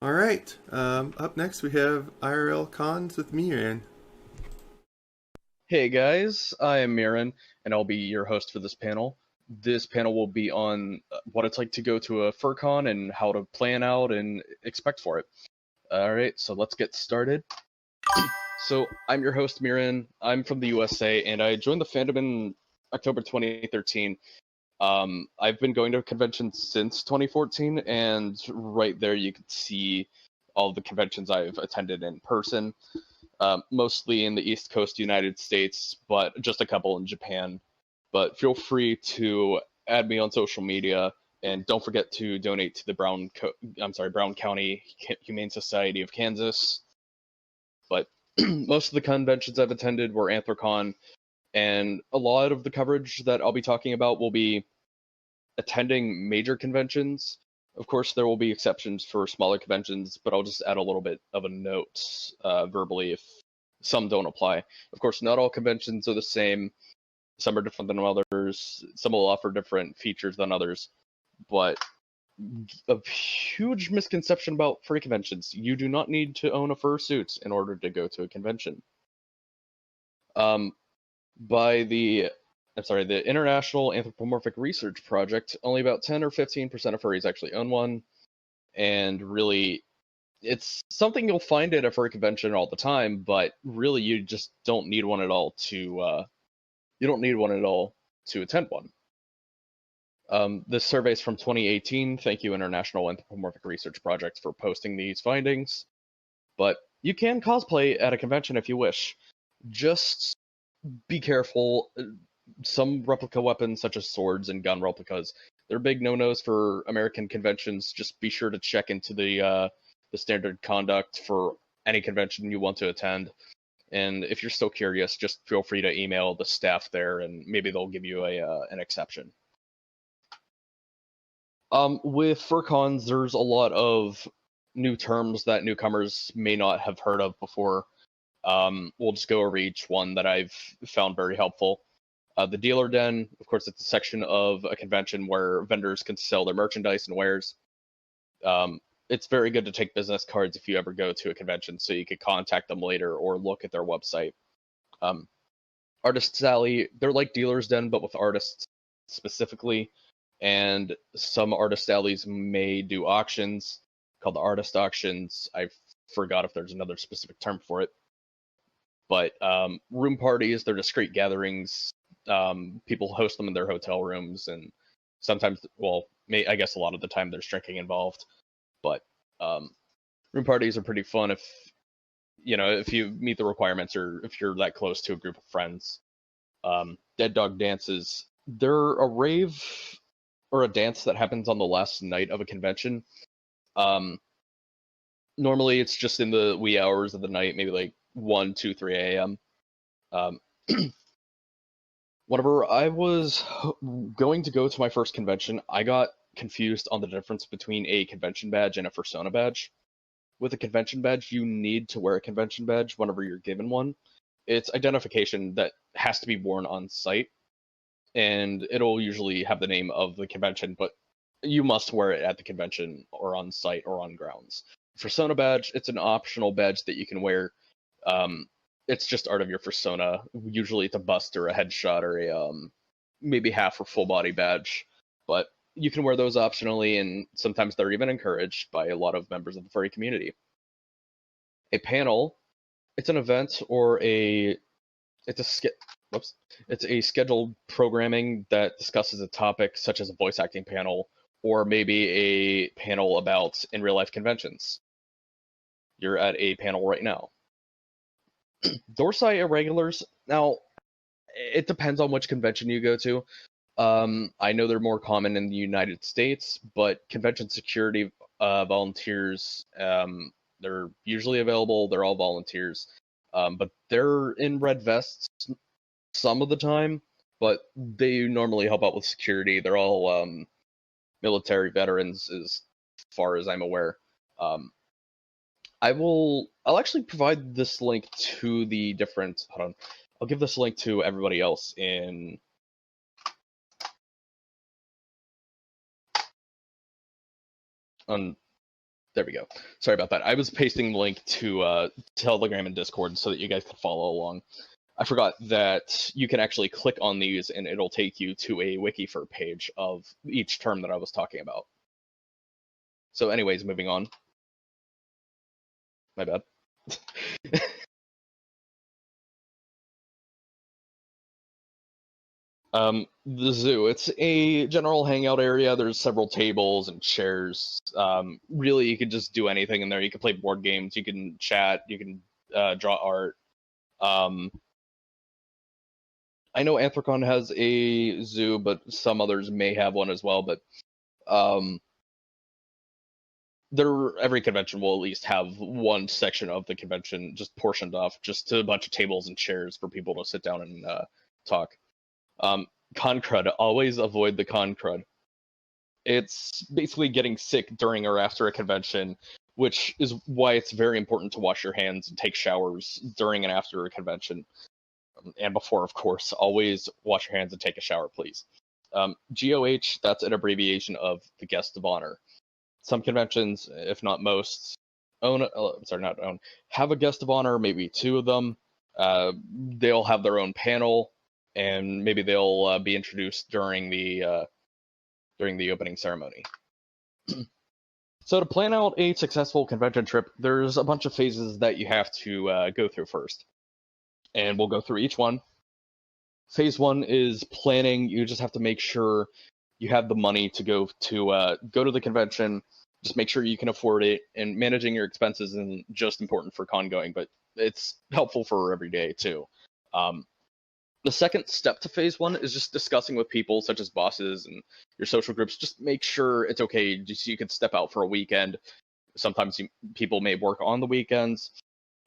All right. Up next, we have IRL cons with me, Ryan. Hey guys, I am Miran, and I'll be your host for this panel. This panel will be on what it's like to go to a FurCon and how to plan out and expect for it. Alright, so let's get started. So, I'm your host, Miran. I'm from the USA, and I joined the fandom in October 2013. I've been going to conventions since 2014, and right there you can see all the conventions I've attended in person. Mostly in the East Coast United States, but just a couple in Japan. But feel free to add me on social media, and don't forget to donate to the Brown County Humane Society of Kansas. But most of the conventions I've attended were Anthrocon, and a lot of the coverage that I'll be talking about will be attending major conventions. Of course, there will be exceptions for smaller conventions, but I'll just add a little bit of a note verbally if some don't apply. Of course, not all conventions are the same. Some are different than others. Some will offer different features than others. But a huge misconception about furry conventions: you do not need to own a fursuit in order to go to a convention. Um, by the International Anthropomorphic Research Project, only about 10 or 15% of furries actually own one, and really, it's something you'll find at a furry convention all the time, but really you just don't need one at all to attend one. This survey is from 2018. Thank you, International Anthropomorphic Research Project, for posting these findings. But you can cosplay at a convention if you wish. Just be careful. Some replica weapons, such as swords and gun replicas, they're big no-nos for American conventions. Just be sure to check into the standard conduct for any convention you want to attend. And if you're still curious, just feel free to email the staff there, and maybe they'll give you an exception. With FurCons, there's a lot of new terms that newcomers may not have heard of before. We'll just go over each one that I've found very helpful. The dealer den, of course, it's a section of a convention where vendors can sell their merchandise and wares. It's very good to take business cards if you ever go to a convention, so you could contact them later or look at their website. Artist's Alley, they're like Dealer's Den, but with artists specifically. And some artist alleys may do auctions called the artist auctions. I forgot if there's another specific term for it. But room parties, they're discreet gatherings. People host them in their hotel rooms, and sometimes, I guess a lot of the time there's drinking involved. But room parties are pretty fun if you meet the requirements or if you're that close to a group of friends. Dead dog dances, they're a rave or a dance that happens on the last night of a convention. Normally it's just in the wee hours of the night, maybe like 1, 2, 3 a.m. Whenever I was going to go to my first convention, I got confused on the difference between a convention badge and a fursona badge. With a convention badge, you need to wear a convention badge whenever you're given one. It's identification that has to be worn on site, and it'll usually have the name of the convention, but you must wear it at the convention or on site or on grounds. Fursona badge, it's an optional badge that you can wear. It's just art of your fursona. Usually it's a bust or a headshot or a maybe half or full body badge, but you can wear those optionally, and sometimes they're even encouraged by a lot of members of the furry community. A panel, it's an event or it's a scheduled programming that discusses a topic such as a voice acting panel or maybe a panel about in real life conventions. You're at a panel right now. Dorsi irregulars, now it depends on which convention you go to. I know they're more common in the United States, but convention security volunteers, they're usually available. They're all volunteers, but they're in red vests some of the time, but they normally help out with security. They're all military veterans, as far as I'm aware. I'll actually provide this link to the different. Hold on, I'll give this link to everybody else in. There we go. Sorry about that. I was pasting the link to Telegram and Discord so that you guys could follow along. I forgot that you can actually click on these and it'll take you to a Wikifur page of each term that I was talking about. So anyways, moving on. My bad. The zoo. It's a general hangout area. There's several tables and chairs. Really, you can just do anything in there. You can play board games. You can chat. You can draw art. I know Anthrocon has a zoo, but some others may have one as well. But every convention will at least have one section of the convention just portioned off, just to a bunch of tables and chairs for people to sit down and talk. Con crud. Always avoid the con crud. It's basically getting sick during or after a convention, which is why it's very important to wash your hands and take showers during and after a convention. And before, of course, always wash your hands and take a shower, please. GOH, that's an abbreviation of the guest of honor. Some conventions, if not most, have a guest of honor, maybe two of them. They'll have their own panel, and maybe they'll be introduced during the opening ceremony. So to plan out a successful convention trip, there's a bunch of phases that you have to go through first. And we'll go through each one. Phase 1 is planning. You just have to make sure you have the money to go to the convention. Just make sure you can afford it, and managing your expenses isn't just important for con going, but it's helpful for every day too. The second step to phase 1 is just discussing with people such as bosses and your social groups. Just make sure it's okay, just so you can step out for a weekend. Sometimes people may work on the weekends,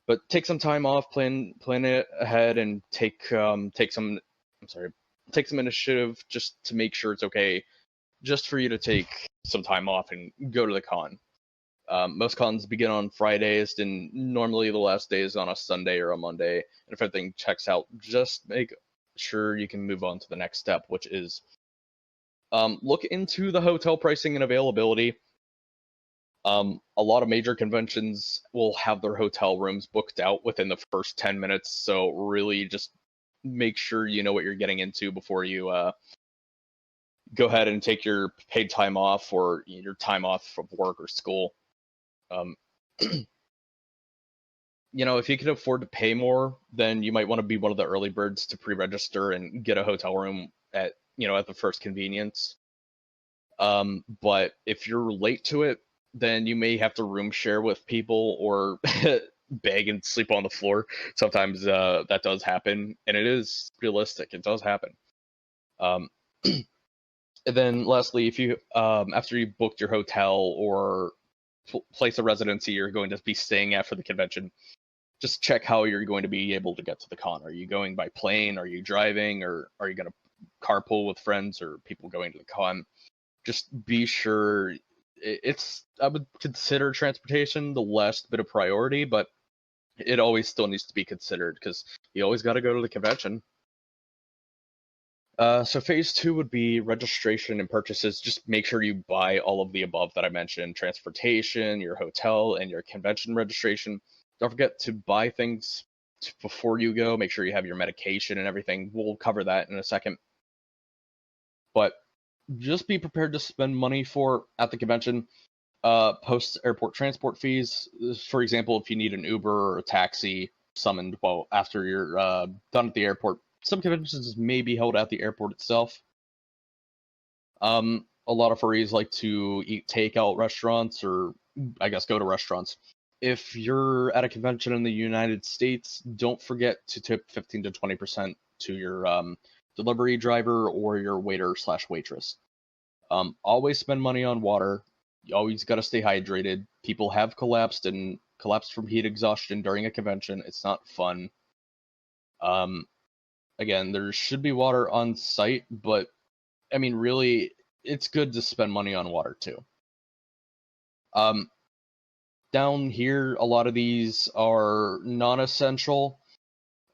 but take some time off, plan it ahead, and take some initiative just to make sure it's okay, just for you to take some time off and go to the con. Most cons begin on Fridays, and normally the last day is on a Sunday or a Monday. And if everything checks out, just make sure you can move on to the next step, which is look into the hotel pricing and availability. A lot of major conventions will have their hotel rooms booked out within the first 10 minutes, so really just make sure you know what you're getting into before you go ahead and take your paid time off or your time off from work or school. If you can afford to pay more, then you might want to be one of the early birds to pre-register and get a hotel room at the first convenience. But if you're late to it, then you may have to room share with people or beg and sleep on the floor. Sometimes that does happen, and it is realistic. It does happen. And then lastly, if you after you booked your hotel or place of residency you're going to be staying at for the convention, just check how you're going to be able to get to the con. Are you going by plane? Are you driving? Or are you going to carpool with friends or people going to the con? Just be sure. I would consider transportation the last bit of priority, but it always still needs to be considered because you always got to go to the convention. So phase 2 would be registration and purchases. Just make sure you buy all of the above that I mentioned: transportation, your hotel, and your convention registration. Don't forget to buy things before you go. Make sure you have your medication and everything. We'll cover that in a second. But just be prepared to spend money at the convention. Post-airport transport fees. For example, if you need an Uber or a taxi summoned after you're done at the airport. Some conventions may be held at the airport itself. A lot of furries like to eat takeout restaurants, or I guess go to restaurants. If you're at a convention in the United States, don't forget to tip 15 to 20% to your delivery driver or your waiter/waitress. Always spend money on water. You always got to stay hydrated. People have collapsed from heat exhaustion during a convention. It's not fun. Again, there should be water on site, but I mean, really, it's good to spend money on water too. Down here, a lot of these are non-essential.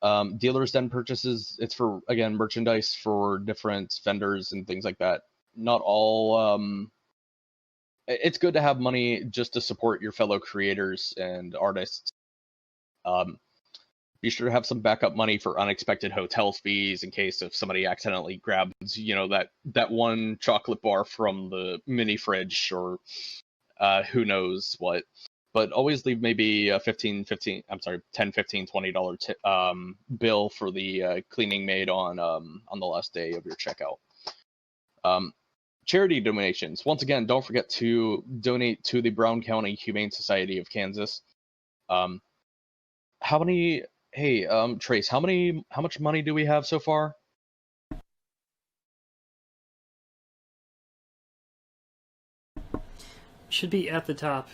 Dealer's den purchases, it's for, again, merchandise for different vendors and things like that. Not all it's good to have money just to support your fellow creators and artists. Um, be sure to have some backup money for unexpected hotel fees in case if somebody accidentally grabs, that one chocolate bar from the mini fridge or who knows what. But always leave maybe a 10, 15, $20 bill for the cleaning maid on the last day of your checkout. Charity donations. Once again, don't forget to donate to the Brown County Humane Society of Kansas. How many? Hey, Trace, how much money do we have so far? Should be at the top.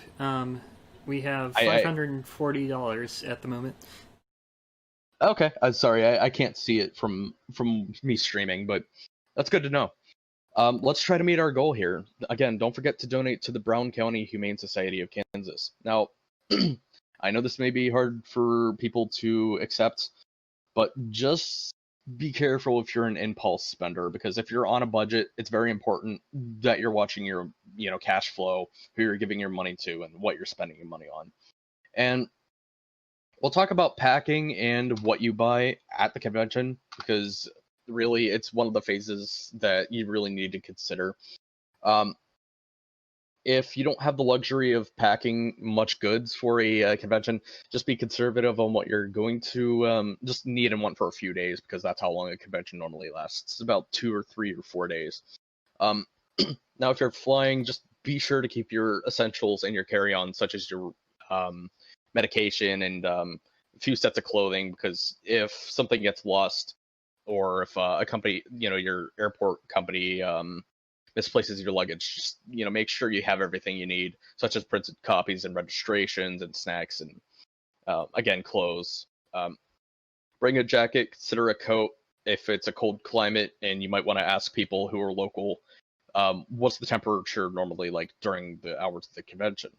We have $540 at the moment. Okay, sorry, I can't see it from me streaming, but that's good to know. Let's try to meet our goal here. Again, don't forget to donate to the Brown County Humane Society of Kansas. Now, I know this may be hard for people to accept, but just be careful if you're an impulse spender, because if you're on a budget, it's very important that you're watching your, cash flow, who you're giving your money to, and what you're spending your money on. And we'll talk about packing and what you buy at the convention, because really it's one of the phases that you really need to consider. If you don't have the luxury of packing much goods for a convention, just be conservative on what you're going to just need and want for a few days, because that's how long a convention normally lasts. It's about 2 or 3 or 4 days. Now, if you're flying, just be sure to keep your essentials and your carry-on, such as your medication and a few sets of clothing, because if something gets lost, or if a company, your airport company misplaces your luggage, just, make sure you have everything you need, such as printed copies and registrations and snacks and, again, clothes. Bring a jacket, consider a coat if it's a cold climate, and you might want to ask people who are local, what's the temperature normally like during the hours of the convention.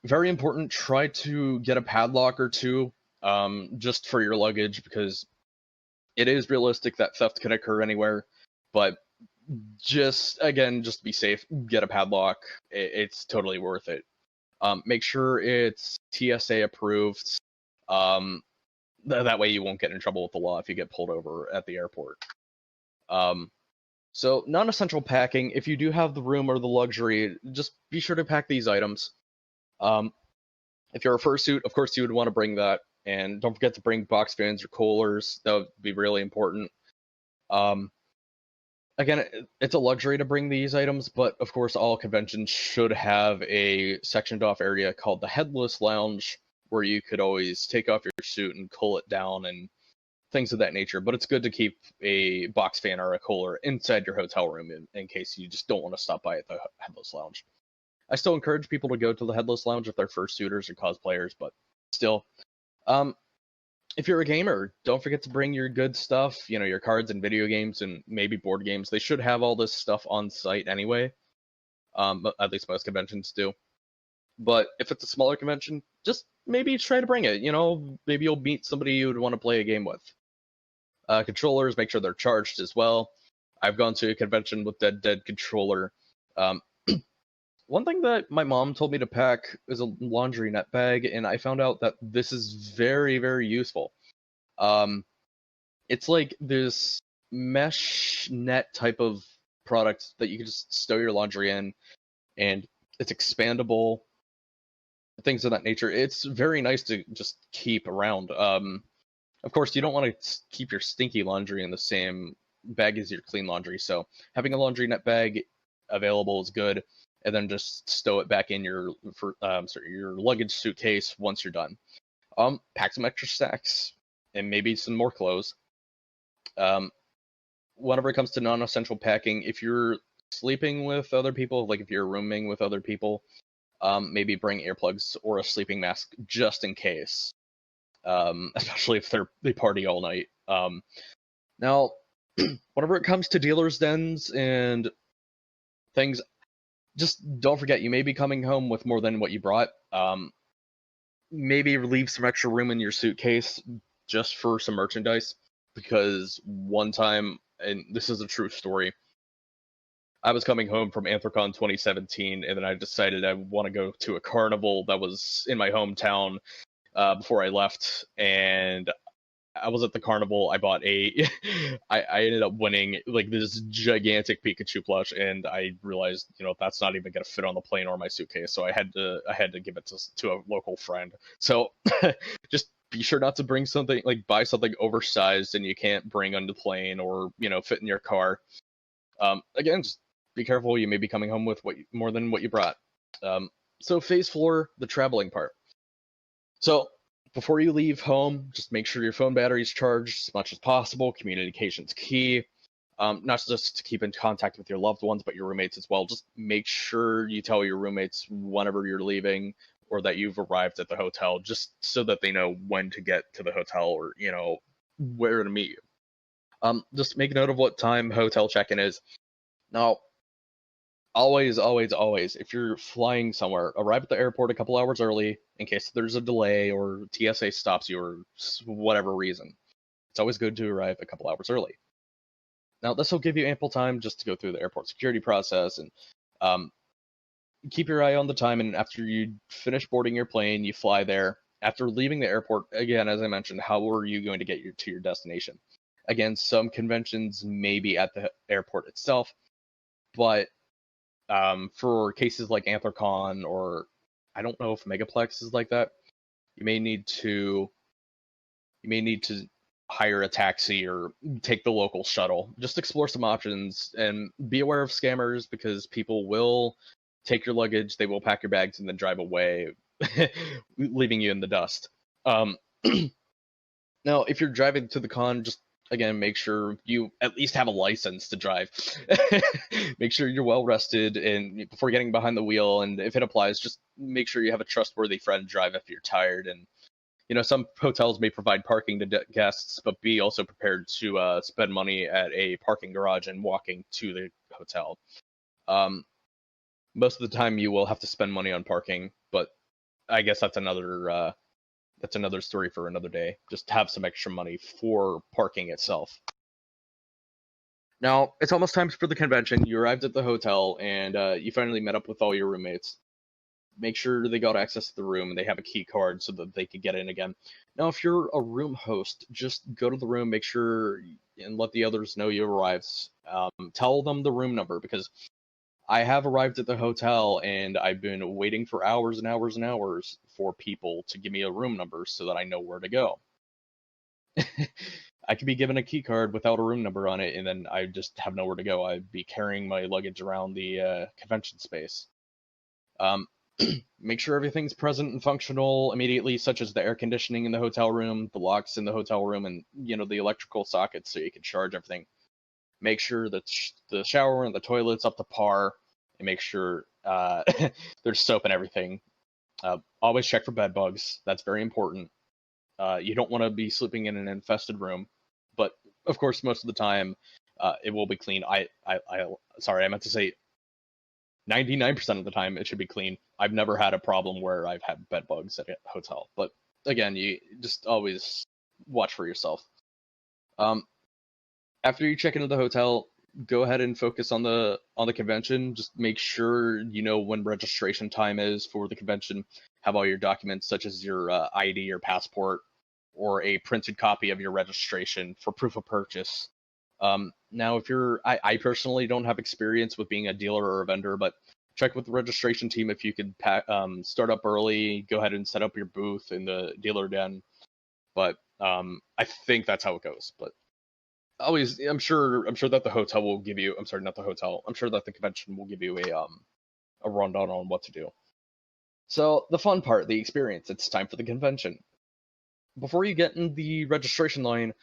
Very important, try to get a padlock or two, just for your luggage, because it is realistic that theft can occur anywhere. But just be safe, get a padlock. It's totally worth it. Make sure it's TSA approved. That way you won't get in trouble with the law if you get pulled over at the airport. So non-essential packing, if you do have the room or the luxury, just be sure to pack these items. If you're a fursuit, of course you would want to bring that. And don't forget to bring box fans or coolers. That would be really important. Again, it's a luxury to bring these items, but of course all conventions should have a sectioned off area called the Headless Lounge, where you could always take off your suit and cool it down and things of that nature. But it's good to keep a box fan or a cooler inside your hotel room in case you just don't want to stop by at the Headless Lounge. I still encourage people to go to the Headless Lounge if they're fursuiters or cosplayers, but still. If you're a gamer, don't forget to bring your good stuff, your cards and video games and maybe board games. They should have all this stuff on site anyway. At least most conventions do. But if it's a smaller convention, just maybe try to bring it. Maybe you'll meet somebody you would want to play a game with. Controllers, make sure they're charged as well. I've gone to a convention with dead controller. One thing that my mom told me to pack is a laundry net bag, and I found out that this is very, very useful. It's like this mesh net type of product that you can just stow your laundry in, and it's expandable, things of that nature. It's very nice to just keep around. Of course, you don't want to keep your stinky laundry in the same bag as your clean laundry, so having a laundry net bag available is good. And then just stow it back in your luggage suitcase once you're done. Pack some extra snacks and maybe some more clothes. Whenever it comes to non-essential packing, if you're sleeping with other people, like if you're rooming with other people, maybe bring earplugs or a sleeping mask just in case. Especially if they party all night. Now, whenever it comes to dealers' dens and things, just don't forget, you may be coming home with more than what you brought. Maybe leave some extra room in your suitcase just for some merchandise, because one time, and this is a true story, I was coming home from Anthrocon 2017, and then I decided I want to go to a carnival that was in my hometown before I left, and I was at the carnival. I bought I ended up winning like this gigantic Pikachu plush, and I realized, that's not even gonna fit on the plane or my suitcase. So I had to give it to a local friend. So just be sure not to bring something like buy something oversized and you can't bring on the plane or fit in your car. Again, just be careful. You may be coming home with more than what you brought. So phase 4, the traveling part. So before you leave home, just make sure your phone battery is charged as much as possible. Communication's key. Not just to keep in contact with your loved ones, but your roommates as well. Just make sure you tell your roommates whenever you're leaving or that you've arrived at the hotel, just so that they know when to get to the hotel or, where to meet you. Just make note of what time hotel check-in is. Now, always, if you're flying somewhere, arrive at the airport a couple hours early in case there's a delay or TSA stops you or whatever reason. It's always good to arrive a couple hours early. Now, this will give you ample time just to go through the airport security process and keep your eye on the time. And after you finish boarding your plane, you fly there. After leaving the airport, again, as I mentioned, how are you going to get to your destination? Again, some conventions may be at the airport itself, but for cases like Anthrocon or I don't know if Megaplex is like that, you may need to hire a taxi or take the local shuttle. Just explore some options and be aware of scammers because people will take your luggage, they will pack your bags and then drive away, leaving you in the dust. Now, if you're driving to the con, just again, make sure you at least have a license to drive. Make sure you're well rested and before getting behind the wheel. And if it applies, just make sure you have a trustworthy friend drive if you're tired. And some hotels may provide parking to guests, but be also prepared to spend money at a parking garage and walking to the hotel. Most of the time, you will have to spend money on parking, but I guess that's another story for another day. Just have some extra money for parking itself. Now, it's almost time for the convention. You arrived at the hotel, and you finally met up with all your roommates. Make sure they got access to the room and they have a key card so that they could get in again. Now, if you're a room host, just go to the room, make sure and let the others know you arrived. Tell them the room number because I have arrived at the hotel and I've been waiting for hours and hours and hours for people to give me a room number so that I know where to go. I could be given a key card without a room number on it and then I just have nowhere to go. I'd be carrying my luggage around the convention space. Make sure everything's present and functional immediately, such as the air conditioning in the hotel room, the locks in the hotel room, and the electrical sockets so you can charge everything. Make sure that the shower and the toilet's up to par, and make sure there's soap and everything. Always check for bed bugs. That's very important. You don't want to be sleeping in an infested room, but of course, most of the time, it will be clean. Sorry, I meant to say 99% of the time it should be clean. I've never had a problem where I've had bed bugs at a hotel. But again, you just always watch for yourself. After you check into the hotel, go ahead and focus on the convention. Just make sure you know when registration time is for the convention. Have all your documents such as your ID or passport or a printed copy of your registration for proof of purchase. Now, if I personally don't have experience with being a dealer or a vendor, but check with the registration team if you could start up early, go ahead and set up your booth in the dealer den. But I think that's how it goes. But always, I'm sure that the hotel will give you. I'm sorry, not the hotel. I'm sure that the convention will give you a rundown on what to do. So the fun part, the experience. It's time for the convention. Before you get in the registration line,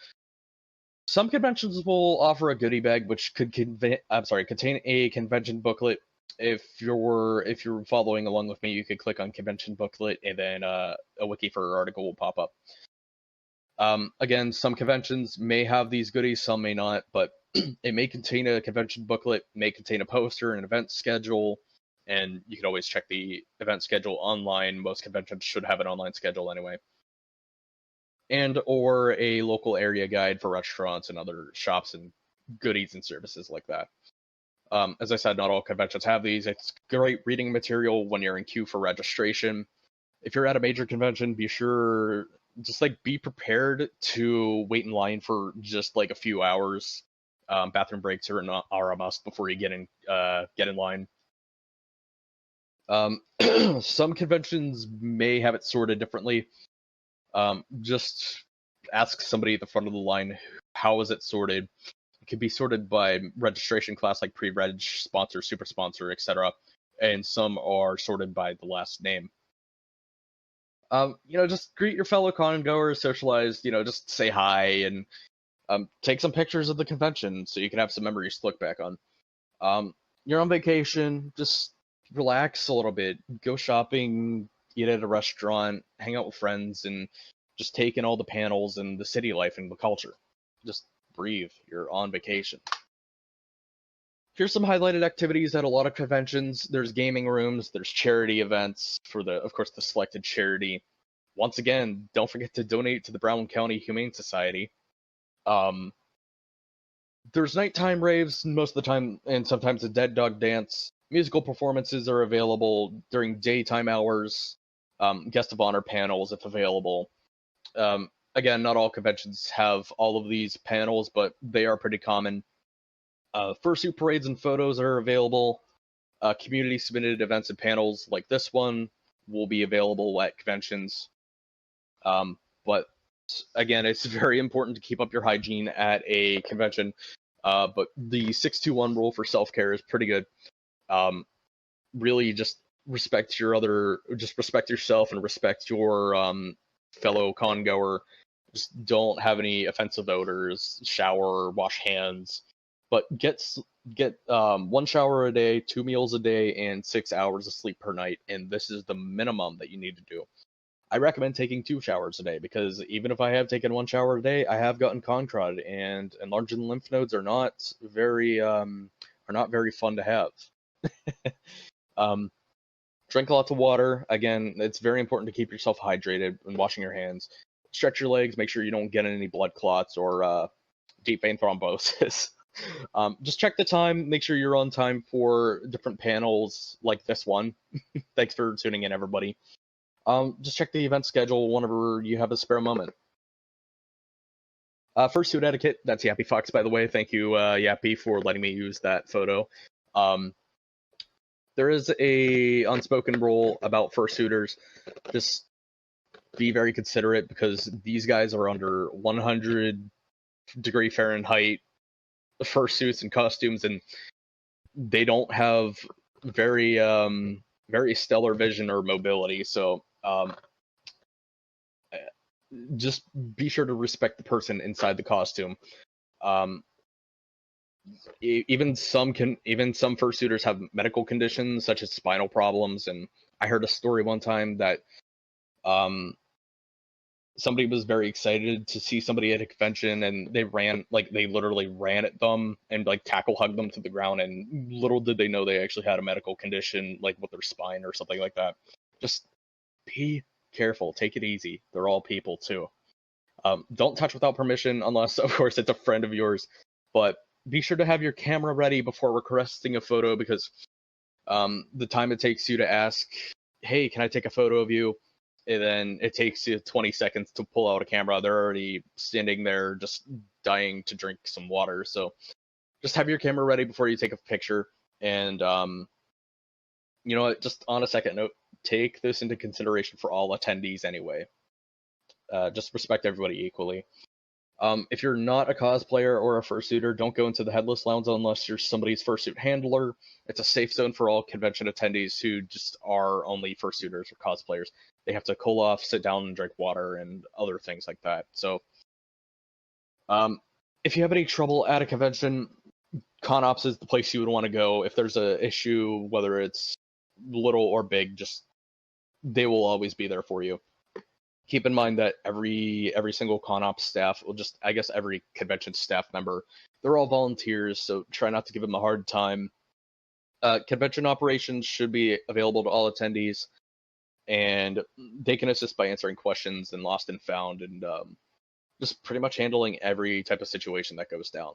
some conventions will offer a goodie bag, which could contain a convention booklet. If you're following along with me, you could click on convention booklet, and then a wiki for article will pop up. Again, some conventions may have these goodies, some may not, but it may contain a convention booklet, may contain a poster, an event schedule, and you can always check the event schedule online. Most conventions should have an online schedule anyway. And or a local area guide for restaurants and other shops and goodies and services like that. As I said, not all conventions have these. It's great reading material when you're in queue for registration. If you're at a major convention, be sure, just like be prepared to wait in line for just like a few hours. Bathroom breaks are a must before you get in line. Some conventions may have it sorted differently. Just ask somebody at the front of the line, how is it sorted? It could be sorted by registration class, like pre-reg, sponsor, super sponsor, etc. And some are sorted by the last name. Just greet your fellow con goers, socialize, just say hi, and take some pictures of the convention so you can have some memories to look back on. You're on vacation, just relax a little bit, go shopping, eat at a restaurant, hang out with friends, and just take in all the panels and the city life and the culture. Just breathe. You're on vacation. Here's some highlighted activities at a lot of conventions. There's gaming rooms, there's charity events for of course, the selected charity. Once again, don't forget to donate to the Brown County Humane Society. There's nighttime raves most of the time, and sometimes a dead dog dance. Musical performances are available during daytime hours. Guest of honor panels, if available. Again, not all conventions have all of these panels, but they are pretty common. Fursuit parades and photos are available. Community submitted events and panels like this one will be available at conventions. But again, it's very important to keep up your hygiene at a convention. But the 621 rule for self-care is pretty good. Really just respect yourself and respect your fellow con goer. Just don't have any offensive odors, shower, wash hands, but get 1 shower a day, 2 meals a day, and 6 hours of sleep per night. And this is the minimum that you need to do. I recommend taking 2 showers a day, because even if I have taken 1 shower a day, I have gotten con crud, and enlarging lymph nodes are not very fun to have. Drink lots of water. Again, it's very important to keep yourself hydrated when washing your hands. Stretch your legs. Make sure you don't get any blood clots or deep vein thrombosis. Just check the time. Make sure you're on time for different panels like this one. Thanks for tuning in, everybody. Just check the event schedule whenever you have a spare moment. Fursuit Etiquette, that's Yappy Fox, by the way. Thank you, Yappy, for letting me use that photo. There is a unspoken rule about fursuiters. Just be very considerate, because these guys are under 100-degree Fahrenheit fursuits and costumes, and they don't have very stellar vision or mobility. So just be sure to respect the person inside the costume. Even some fursuiters have medical conditions such as spinal problems, and I heard a story one time that somebody was very excited to see somebody at a convention, and they literally ran at them and tackle hugged them to the ground, and little did they know they actually had a medical condition, like with their spine or something like that. Just be careful, take it easy. They're all people too. Don't touch without permission, unless of course it's a friend of yours, but be sure to have your camera ready before requesting a photo, because the time it takes you to ask, hey, can I take a photo of you? And then it takes you 20 seconds to pull out a camera. They're already standing there just dying to drink some water. So just have your camera ready before you take a picture. And you know what, just on a second note, take this into consideration for all attendees anyway. Just respect everybody equally. If you're not a cosplayer or a fursuiter, don't go into the Headless Lounge unless you're somebody's fursuit handler. It's a safe zone for all convention attendees who just are only fursuiters or cosplayers. They have to cool off, sit down, and drink water, and other things like that. So, if you have any trouble at a convention, ConOps is the place you would want to go. If there's an issue, whether it's little or big, they will always be there for you. Keep in mind that every single ConOps staff, every convention staff member, they're all volunteers, so try not to give them a hard time. Convention operations should be available to all attendees, and they can assist by answering questions and lost and found, and just pretty much handling every type of situation that goes down.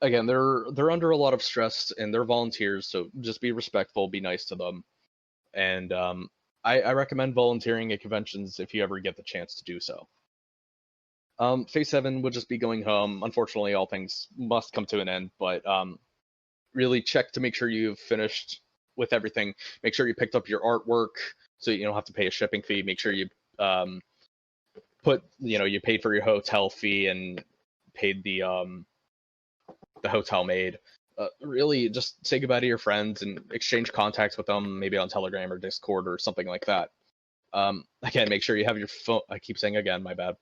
again, they're under a lot of stress and they're volunteers, so just be respectful, be nice to them, and I recommend volunteering at conventions if you ever get the chance to do so. Phase 7 would just be going home. Unfortunately, all things must come to an end, but really check to make sure you've finished with everything. Make sure you picked up your artwork so you don't have to pay a shipping fee. Make sure you you paid for your hotel fee and paid the hotel maid. Really, just say goodbye to your friends and exchange contacts with them, maybe on Telegram or Discord or something like that. Again, make sure you have your phone. I keep saying again, my bad.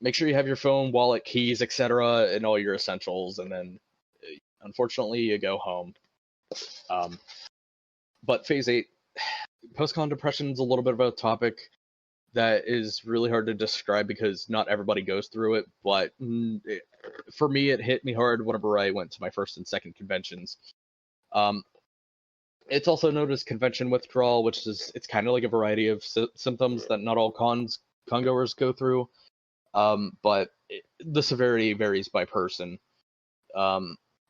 Make sure you have your phone, wallet, keys, etc., and all your essentials, and then, unfortunately, you go home. But Phase 8, post-con depression is a little bit of a topic that is really hard to describe because not everybody goes through it, but for me, it hit me hard whenever I went to my first and second conventions. It's also known as convention withdrawal, which is, it's kind of like a variety of symptoms that not all con-goers go through, but the severity varies by person.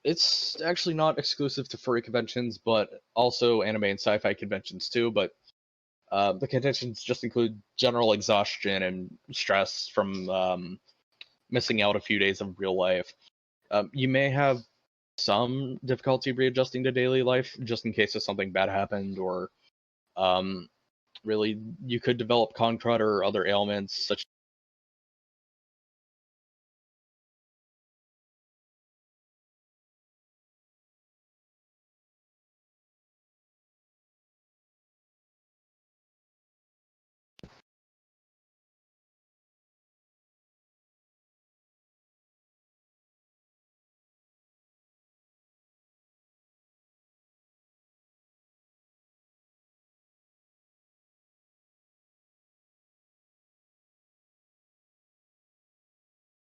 It's actually not exclusive to furry conventions, but also anime and sci-fi conventions too, but the conditions just include general exhaustion and stress from missing out a few days of real life. You may have some difficulty readjusting to daily life, just in case if something bad happened, or really you could develop con crud or other ailments such.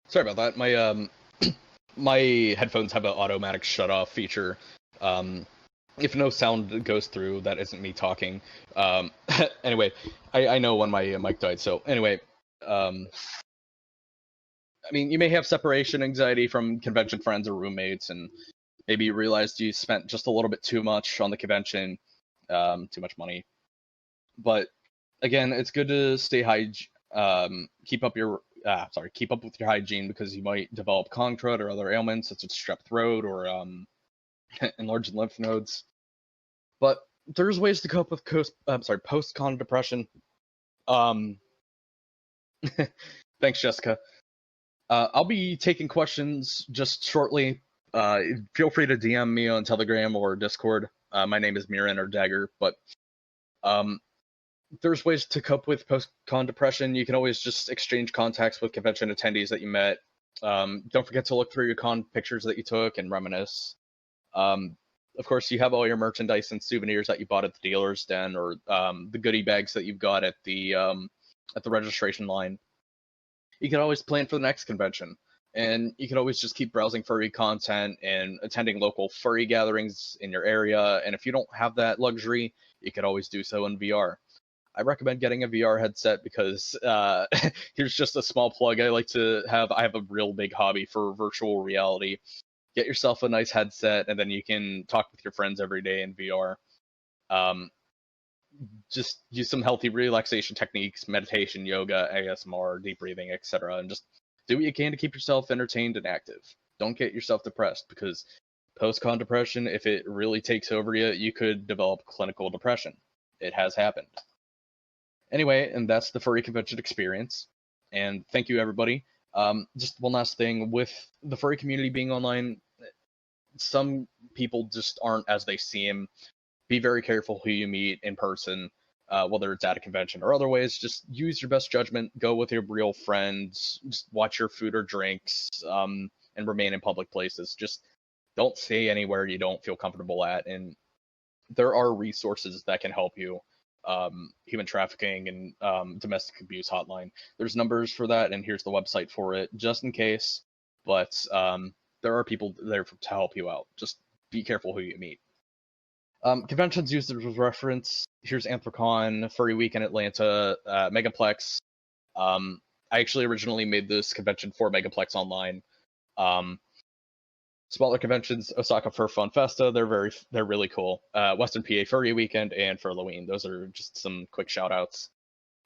Sorry about that. My my headphones have an automatic shut off feature. If no sound goes through, that isn't me talking. Anyway, I know when my mic died. So anyway, I mean, you may have separation anxiety from convention friends or roommates, and maybe you realized you spent just a little bit too much on the convention, too much money. But again, it's good to stay keep up with your hygiene, because you might develop con crud or other ailments such as strep throat or enlarged lymph nodes. But there's ways to cope with post-con depression. Thanks, Jessica. I'll be taking questions just shortly. Feel free to DM me on Telegram or Discord. My name is Miran or Dagger, but there's ways to cope with post-con depression. You can always just exchange contacts with convention attendees that you met. Don't forget to look through your con pictures that you took and reminisce. Of course, you have all your merchandise and souvenirs that you bought at the dealer's den, or the goodie bags that you've got at the registration line. You can always plan for the next convention, and you can always just keep browsing furry content and attending local furry gatherings in your area. And if you don't have that luxury, you can always do so in VR. I recommend getting a VR headset because here's just a small plug. I have a real big hobby for virtual reality. Get yourself a nice headset, and then you can talk with your friends every day in VR. Just use some healthy relaxation techniques, meditation, yoga, ASMR, deep breathing, etc. And just do what you can to keep yourself entertained and active. Don't get yourself depressed, because post-con depression, if it really takes over you, you could develop clinical depression. It has happened. Anyway, and that's the furry convention experience. And thank you, everybody. Just one last thing. With the furry community being online, some people just aren't as they seem. Be very careful who you meet in person, whether it's at a convention or other ways. Just use your best judgment. Go with your real friends. Just watch your food or drinks, and remain in public places. Just don't stay anywhere you don't feel comfortable at. And there are resources that can help you. Human trafficking and domestic abuse hotline. There's numbers for that, and here's the website for it, just in case. But there are people there to help you out. Just be careful who you meet. Conventions used as reference. Here's Anthrocon, Furry Week in Atlanta, Megaplex. I actually originally made this convention for Megaplex Online. Smaller conventions, Osaka Fur Fun Festa, they're really cool. Western PA Furry Weekend and Furloween, those are just some quick shout outs.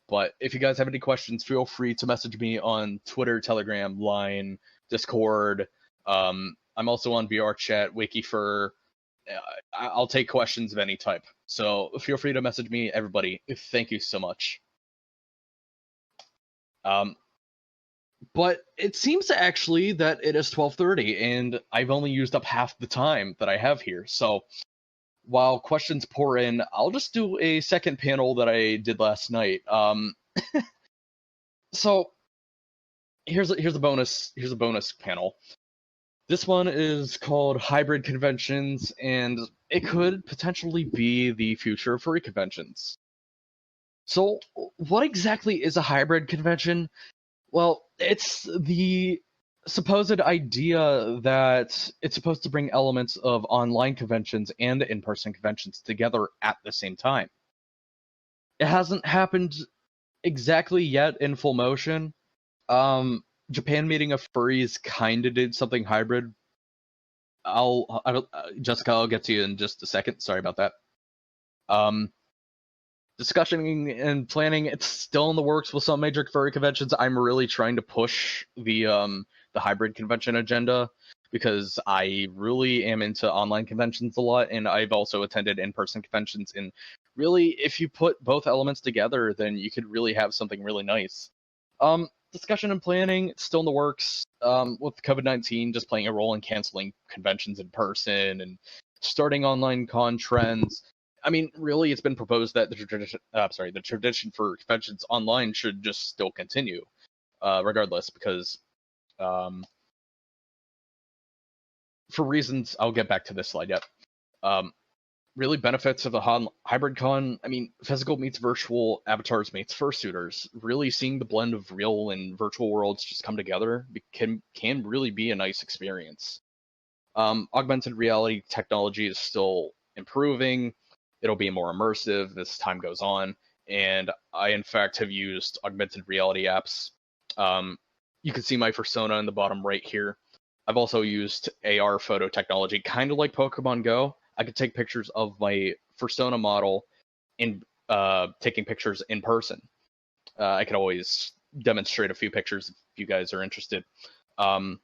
But if you guys have any questions, feel free to message me on Twitter, Telegram, Line, Discord. I'm also on VR Chat, WikiFur. I'll take questions of any type. So feel free to message me, everybody. Thank you so much. But it seems actually that it is 12:30, and I've only used up half the time that I have here. So while questions pour in, I'll just do a second panel that I did last night. So here's a bonus panel. This one is called Hybrid Conventions, and it could potentially be the future of furry conventions. So what exactly is a hybrid convention? Well, it's the supposed idea that it's supposed to bring elements of online conventions and in-person conventions together at the same time. It hasn't happened exactly yet in full motion. Japan Meeting of Furries kind of did something hybrid. Jessica, I'll get to you in just a second. Sorry about that. Discussion and planning, it's still in the works with some major furry conventions. I'm really trying to push the hybrid convention agenda because I really am into online conventions a lot, and I've also attended in-person conventions. And really, if you put both elements together, then you could really have something really nice. Discussion and planning, it's still in the works. With COVID-19 just playing a role in canceling conventions in person and starting online con trends. I mean, really, it's been proposed that the tradition for conventions online should just still continue, regardless, because for reasons I'll get back to this slide yet. Really, benefits of a hybrid con. I mean, physical meets virtual, avatars meets fursuiters. Really, seeing the blend of real and virtual worlds just come together can really be a nice experience. Augmented reality technology is still improving. It'll be more immersive as time goes on, and I, in fact, have used augmented reality apps. You can see my persona in the bottom right here. I've also used AR photo technology, kind of like Pokemon Go. I could take pictures of my persona model in taking pictures in person. I could always demonstrate a few pictures if you guys are interested. People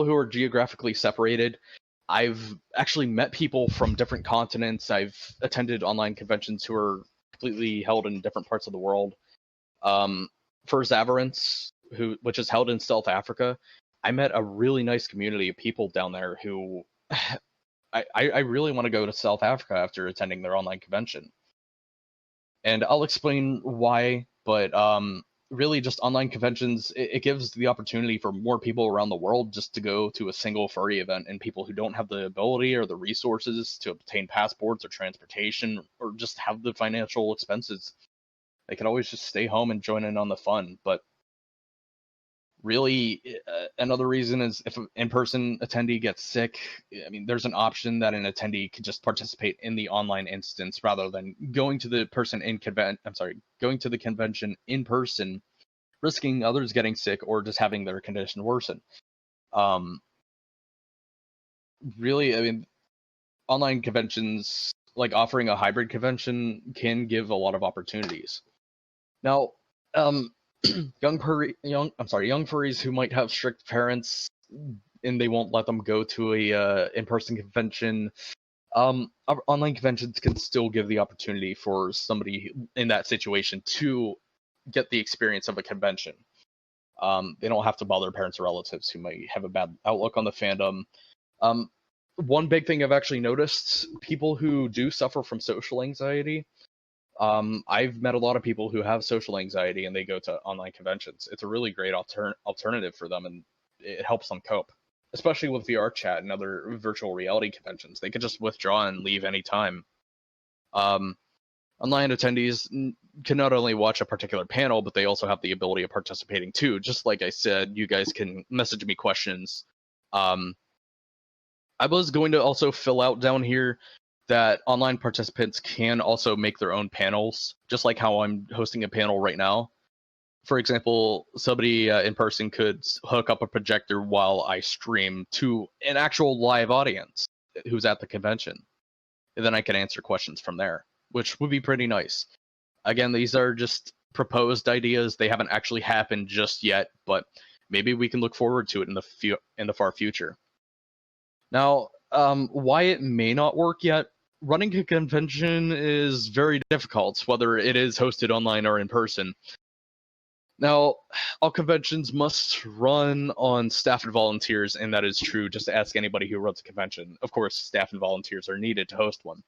who are geographically separated, I've actually met people from different continents. I've attended online conventions who are completely held in different parts of the world. For Zavarance, which is held in South Africa, I met a really nice community of people down there who I really want to go to South Africa after attending their online convention. And I'll explain why, but really just online conventions, it gives the opportunity for more people around the world just to go to a single furry event, and people who don't have the ability or the resources to obtain passports or transportation or just have the financial expenses, they can always just stay home and join in on the fun. But really, another reason is if an in-person attendee gets sick, I mean, there's an option that an attendee could just participate in the online instance rather than going to the convention in person, risking others getting sick or just having their condition worsen. Really, I mean, online conventions, like offering a hybrid convention, can give a lot of opportunities. Now, young furries who might have strict parents and they won't let them go to a in-person convention. Online conventions can still give the opportunity for somebody in that situation to get the experience of a convention. They don't have to bother parents or relatives who might have a bad outlook on the fandom. One big thing I've actually noticed, people who do suffer from social anxiety, I've met a lot of people who have social anxiety and they go to online conventions. It's a really great alternative for them, and it helps them cope, especially with VR chat and other virtual reality conventions. They could just withdraw and leave anytime. Online attendees can not only watch a particular panel, but they also have the ability of participating too. Just like I said, you guys can message me questions. I was going to also fill out down here that online participants can also make their own panels, just like how I'm hosting a panel right now. For example, somebody in person could hook up a projector while I stream to an actual live audience who's at the convention. And then I can answer questions from there, which would be pretty nice. Again, these are just proposed ideas. They haven't actually happened just yet, but maybe we can look forward to it in the far future. Now, why it may not work yet, running a convention is very difficult, whether it is hosted online or in person. Now, all conventions must run on staff and volunteers, and that is true. Just ask anybody who runs a convention. Of course, staff and volunteers are needed to host one.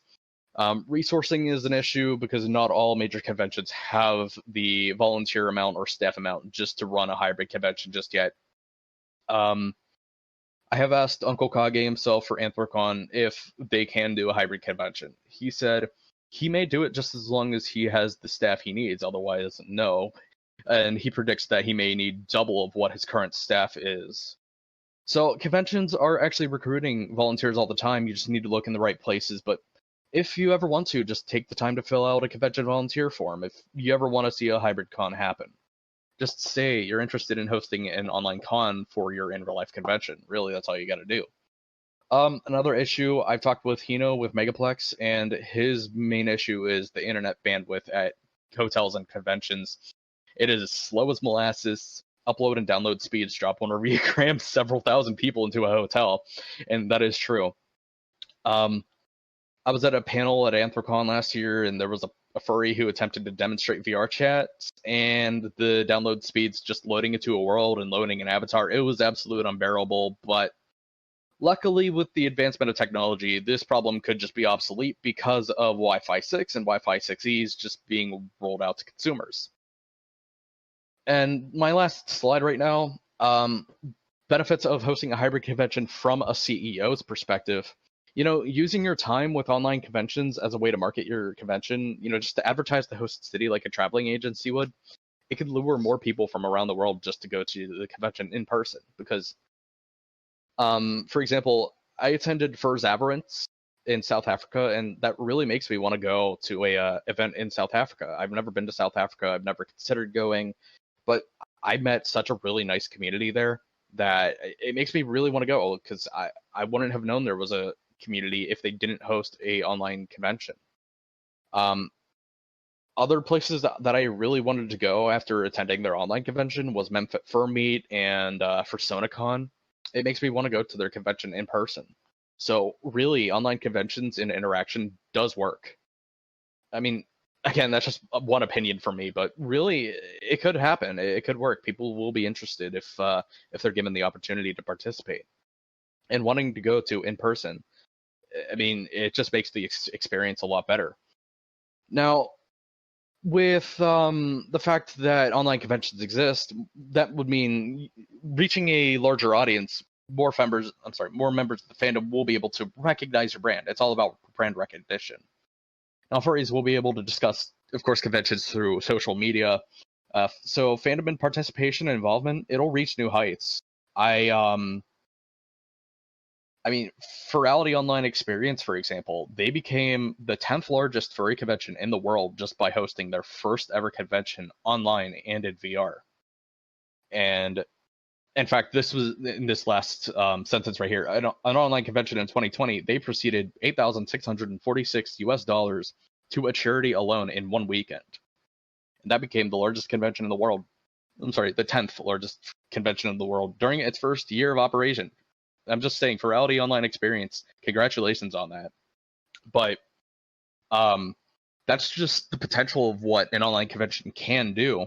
Resourcing is an issue because not all major conventions have the volunteer amount or staff amount just to run a hybrid convention just yet. I have asked Uncle Kage himself for AnthroCon if they can do a hybrid convention. He said he may do it just as long as he has the staff he needs, otherwise no. And he predicts that he may need double of what his current staff is. So conventions are actually recruiting volunteers all the time. You just need to look in the right places. But if you ever want to, just take the time to fill out a convention volunteer form. If you ever want to see a hybrid con happen, just say you're interested in hosting an online con for your in real life convention. Really, that's all you got to do. Another issue, I've talked with Hino with Megaplex, and his main issue is the internet bandwidth at hotels and conventions. It is as slow as molasses. Upload and download speeds drop whenever you cram several thousand people into a hotel, and that is true. I was at a panel at AnthroCon last year, and there was a furry who attempted to demonstrate VR chat, and the download speeds just loading into a world and loading an avatar, it was absolutely unbearable. But luckily, with the advancement of technology, this problem could just be obsolete because of Wi-Fi 6 and Wi-Fi 6Es just being rolled out to consumers. And my last slide right now, benefits of hosting a hybrid convention from a CEO's perspective. Using your time with online conventions as a way to market your convention, just to advertise the host city like a traveling agency would, it could lure more people from around the world just to go to the convention in person. Because, for example, I attended Fursuit in South Africa, and that really makes me want to go to a event in South Africa. I've never been to South Africa. I've never considered going. But I met such a really nice community there that it makes me really want to go, because I wouldn't have known there was a community if they didn't host a online convention. Other places that I really wanted to go after attending their online convention was Memphis Fur Meet and FursuitCon. It makes me want to go to their convention in person. So really, online conventions and interaction does work. I mean, again, that's just one opinion from me, but really, it could happen. It could work. People will be interested if they're given the opportunity to participate. And wanting to go to in person, I mean, it just makes the experience a lot better. Now, with the fact that online conventions exist, that would mean reaching a larger audience. More members of the fandom will be able to recognize your brand. It's all about brand recognition. Now, furries will be able to discuss, of course, conventions through social media. So fandom and participation and involvement, it'll reach new heights. I mean, Furality Online Experience, for example, they became the 10th largest furry convention in the world just by hosting their first ever convention online and in VR. And in fact, this was in this last sentence right here. An online convention in 2020, they proceeded $8,646 to a charity alone in one weekend. And that became the largest convention in the world. I'm sorry, the 10th largest convention in the world during its first year of operation. I'm just saying, Furality Online Experience, congratulations on that. But that's just the potential of what an online convention can do.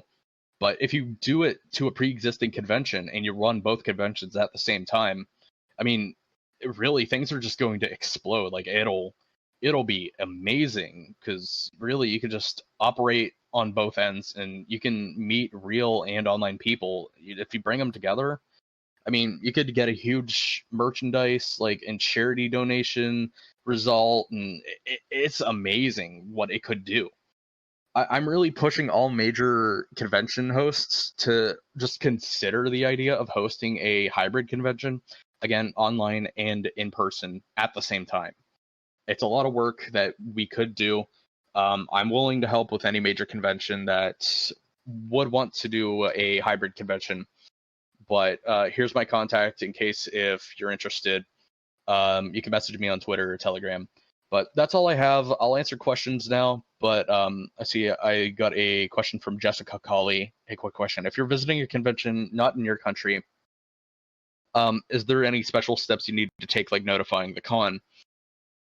But if you do it to a pre-existing convention and you run both conventions at the same time, I mean, really, things are just going to explode. Like, it'll be amazing, because really you can just operate on both ends and you can meet real and online people. If you bring them together, I mean, you could get a huge merchandise and charity donation result, and it's amazing what it could do. I'm really pushing all major convention hosts to just consider the idea of hosting a hybrid convention, again, online and in person at the same time. It's a lot of work that we could do. I'm willing to help with any major convention that would want to do a hybrid convention, but here's my contact in case if you're interested. You can message me on Twitter or Telegram. But that's all I have. I'll answer questions now. But I see I got a question from Jessica Colley. A quick question: if you're visiting a convention not in your country, is there any special steps you need to take, like notifying the con?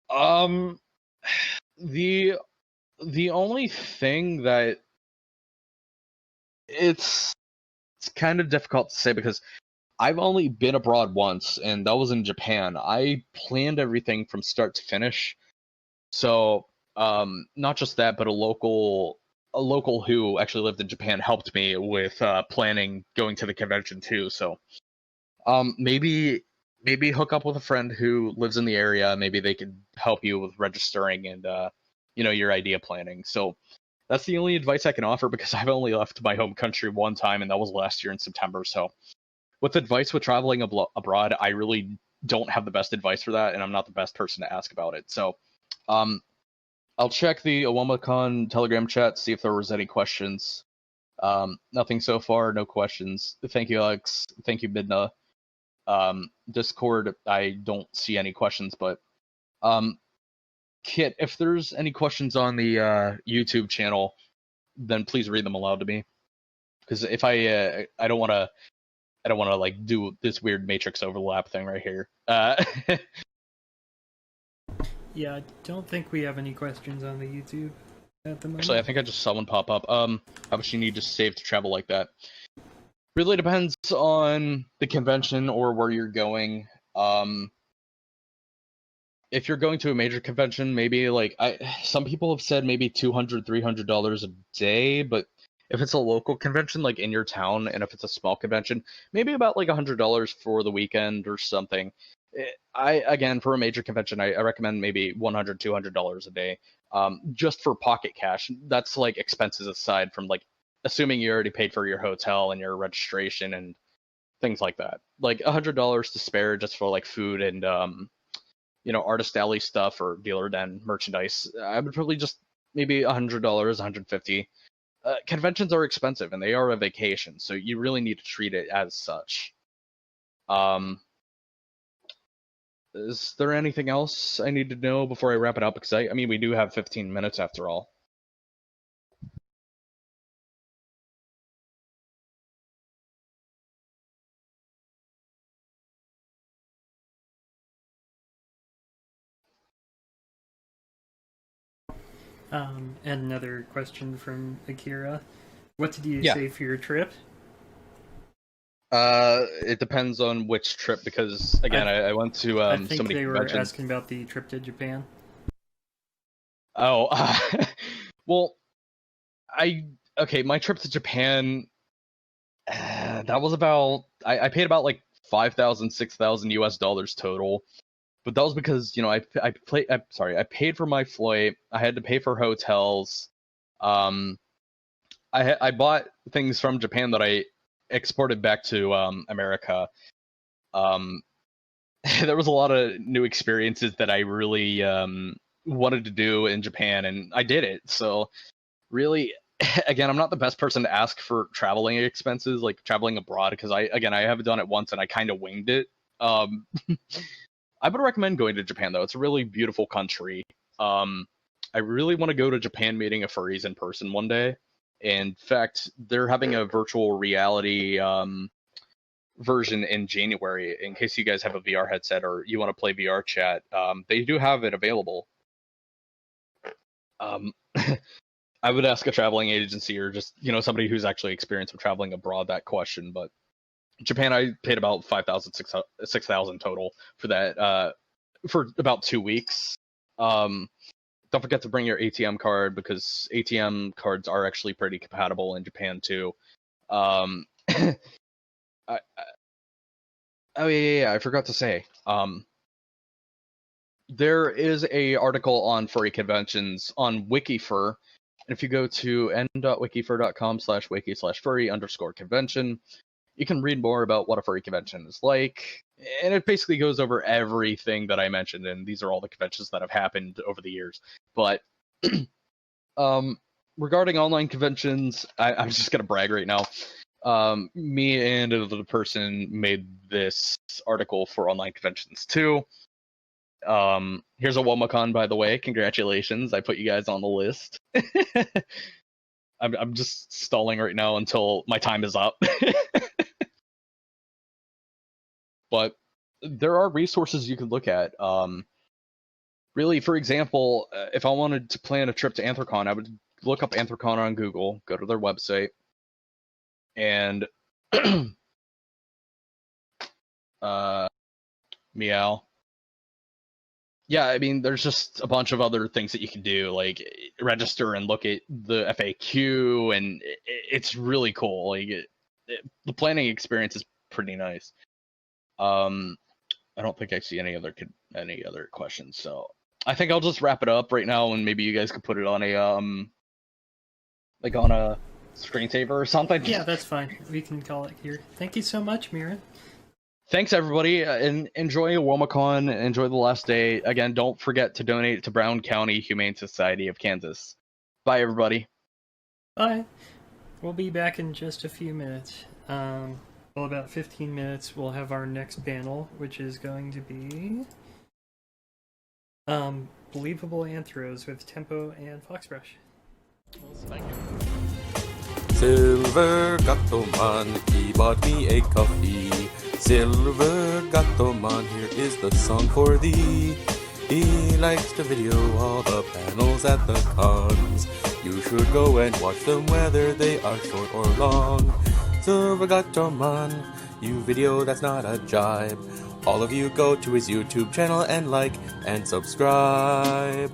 The only thing that it's kind of difficult to say because I've only been abroad once, and that was in Japan. I planned everything from start to finish. So, not just that, but a local who actually lived in Japan helped me with planning going to the convention too. So, maybe hook up with a friend who lives in the area. Maybe they could help you with registering and your idea planning. So that's the only advice I can offer because I've only left my home country one time, and that was last year in September. So with advice with traveling abroad, I really don't have the best advice for that, and I'm not the best person to ask about it. So I'll check the OwOmaCon Telegram chat, see if there was any questions. Nothing so far, no questions. Thank you, Alex. Thank you, Midna. Discord, I don't see any questions, but Kit, if there's any questions on the YouTube channel, then please read them aloud to me. Because if I don't want to like do this weird matrix overlap thing right here. Yeah, I don't think we have any questions on the YouTube at the moment. Actually, I think I just saw one pop up. How much you need to save to travel like that? Really depends on the convention or where you're going. If you're going to a major convention, maybe like some people have said maybe $200, $300 a day, but if it's a local convention like in your town, and if it's a small convention, maybe about like $100 for the weekend or something. Again, for a major convention, I recommend maybe $100, $200 a day, just for pocket cash. That's like expenses aside from like assuming you already paid for your hotel and your registration and things like that. Like $100 to spare just for like food and artist alley stuff or dealer den merchandise. I would probably just maybe $100, $150. Conventions are expensive and they are a vacation, so you really need to treat it as such. Is there anything else I need to know before I wrap it up? Because I mean, we do have 15 minutes after all. And another question from Akira. What did you say for your trip? It depends on which trip, because again, I went to I think so many they were conventions. asking about the trip to Japan. Oh, well, my trip to Japan, that was about I paid about like $5,000, $6,000 US total, but that was because I paid for my flight, I had to pay for hotels, I bought things from Japan that I exported back to America. There was a lot of new experiences that I really wanted to do in Japan, and I did it. So really, again, I'm not the best person to ask for traveling expenses, like traveling abroad, because I haven't done it once and I kind of winged it. I would recommend going to Japan though. It's a really beautiful country. I really want to go to Japan meeting a furries in person one day. In fact, they're having a virtual reality version in January. In case you guys have a VR headset or you want to play VR chat, they do have it available. I would ask a traveling agency or just somebody who's actually experienced with traveling abroad that question. But Japan, I paid about $5,000, $6,000 total for that for about 2 weeks. Don't forget to bring your ATM card, because ATM cards are actually pretty compatible in Japan too. I forgot to say. There is a article on furry conventions on WikiFur, and if you go to n.wikifur.com/wiki/furry_convention, you can read more about what a furry convention is like, and it basically goes over everything that I mentioned, and these are all the conventions that have happened over the years. But regarding online conventions, I'm just gonna brag right now. Me and another person made this article for online conventions too. Here's OwOmaCon, by the way. Congratulations, I put you guys on the list. I'm just stalling right now until my time is up. But there are resources you can look at. Really, for example, if I wanted to plan a trip to Anthrocon, I would look up Anthrocon on Google, go to their website, and meow. Yeah, I mean, there's just a bunch of other things that you can do, like register and look at the FAQ, and it's really cool. Like, the planning experience is pretty nice. I don't think I see any other questions, so I think I'll just wrap it up right now, and maybe you guys could put it on a like on a screensaver or something. Yeah, that's fine. We can call it here. Thank you so much, Mira. Thanks, everybody, and enjoy OwOmaCon. Enjoy the last day. Again, don't forget to donate to Brown County Humane Society of Kansas. Bye, everybody. Bye. We'll be back in just a few minutes. Well, about 15 minutes, we'll have our next panel, which is going to be Believable Anthros with Tempo and Foxbrush. Thank you. Silver Gato Man, he bought me a coffee. Silver Gato Man, here is the song for thee. He likes to video all the panels at the cons. You should go and watch them whether they are short or long. Silver Gato Man, you video that's not a jibe. All of you go to his YouTube channel and like and subscribe.